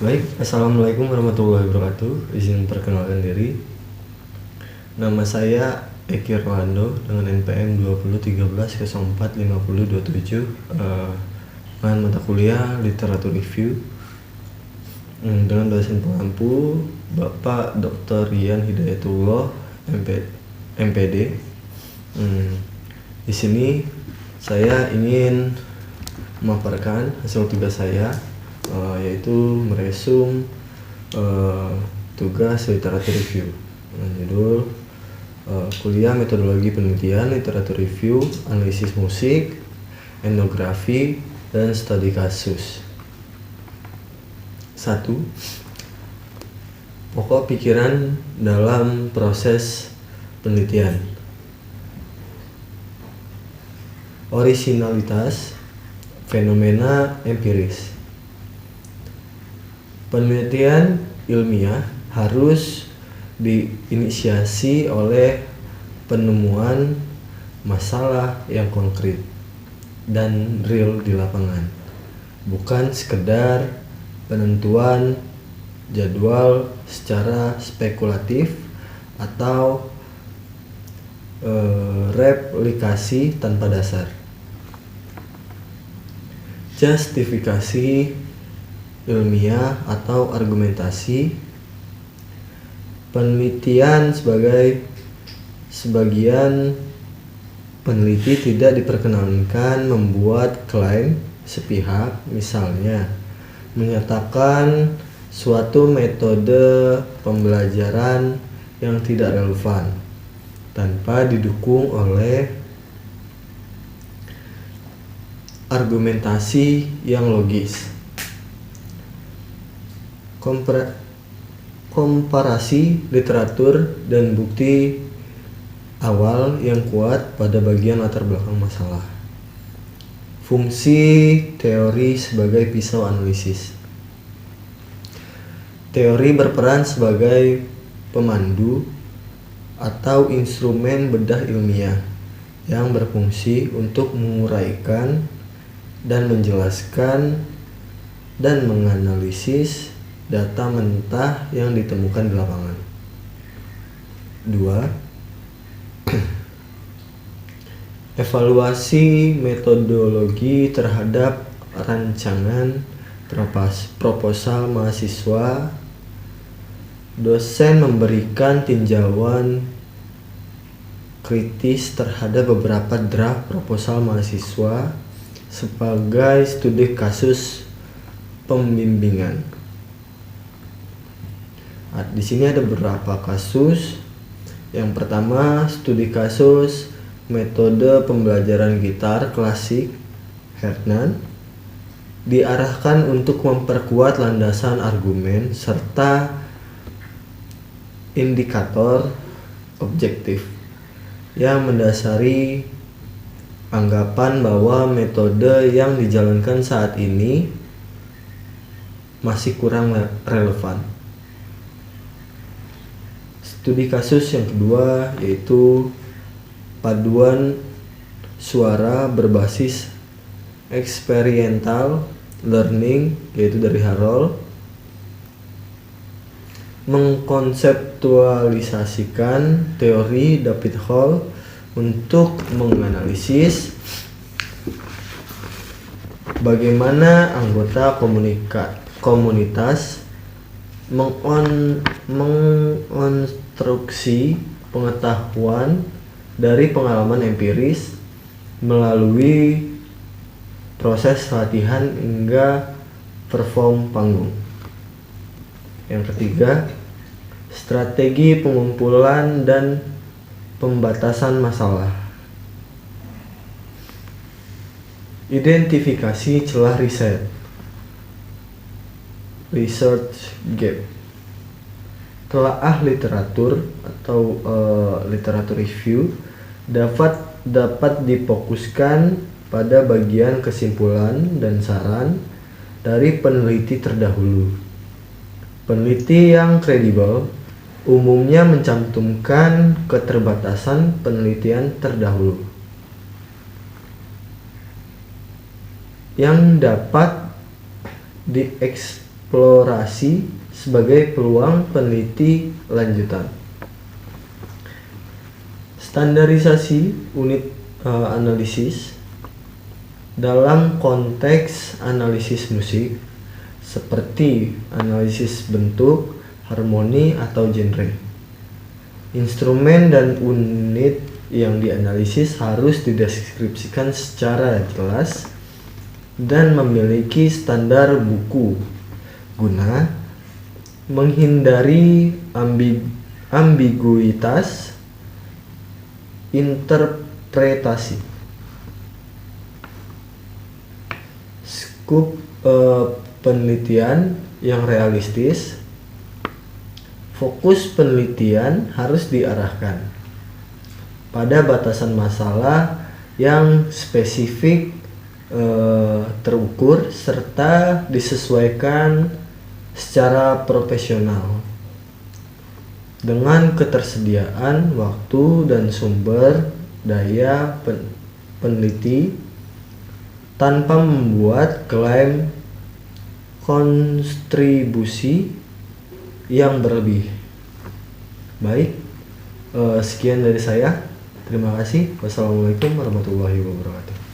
Baik, Assalamualaikum warahmatullahi wabarakatuh. Izin perkenalkan diri. Nama saya Eki Rolando dengan NPM 2013045027, dengan mata kuliah Literatur Review, dengan dosen pengampu Bapak Dr. Rian Hidayatullah, MPD. Di sini saya ingin memaparkan hasil tugas saya, yaitu meresum tugas literatur review dengan judul kuliah metodologi penelitian literatur review, analisis musik, etnografi, dan studi kasus. 1. Pokok pikiran dalam proses penelitian. Orisinalitas fenomena empiris. Penelitian ilmiah harus diinisiasi oleh penemuan masalah yang konkret dan real di lapangan, bukan sekedar penentuan jadwal secara spekulatif atau replikasi tanpa dasar. Justifikasi ilmiah atau argumentasi. Penelitian sebagian peneliti tidak diperkenankan membuat klaim sepihak, misalnya menyatakan suatu metode pembelajaran yang tidak relevan tanpa didukung oleh argumentasi yang logis. Komparasi literatur dan bukti awal yang kuat pada bagian latar belakang masalah. Fungsi teori sebagai pisau analisis. Teori berperan sebagai pemandu atau instrumen bedah ilmiah yang berfungsi untuk menguraikan dan menjelaskan dan menganalisis data mentah yang ditemukan di lapangan. 2. Evaluasi metodologi terhadap rancangan proposal mahasiswa. Dosen memberikan tinjauan kritis terhadap beberapa draft proposal mahasiswa sebagai studi kasus pembimbingan. Di sini ada beberapa kasus. Yang pertama, studi kasus metode pembelajaran gitar klasik Hernan diarahkan untuk memperkuat landasan argumen serta indikator objektif yang mendasari anggapan bahwa metode yang dijalankan saat ini masih kurang relevan. Studi kasus yang kedua yaitu paduan suara berbasis experiential learning, yaitu dari Harold, mengkonseptualisasikan teori David Hall untuk menganalisis bagaimana anggota komunitas mengonstruksi pengetahuan dari pengalaman empiris melalui proses latihan hingga perform panggung. Yang ketiga, strategi pengumpulan dan pembatasan masalah. Identifikasi celah riset, research gap. Telaah literatur atau literatur review dapat difokuskan pada bagian kesimpulan dan saran dari peneliti terdahulu. Peneliti yang kredibel umumnya mencantumkan keterbatasan penelitian terdahulu yang dapat eksplorasi sebagai peluang peneliti lanjutan. Standarisasi unit analisis dalam konteks analisis musik seperti analisis bentuk, harmoni, atau genre. Instrumen dan unit yang dianalisis harus dideskripsikan secara jelas dan memiliki standar buku guna menghindari ambiguitas interpretasi. Skup penelitian yang realistis. Fokus penelitian harus diarahkan pada batasan masalah yang spesifik, terukur, serta disesuaikan secara profesional dengan ketersediaan waktu dan sumber daya peneliti tanpa membuat klaim kontribusi yang berlebih. Baik, sekian dari saya. Terima kasih. Wassalamualaikum warahmatullahi wabarakatuh.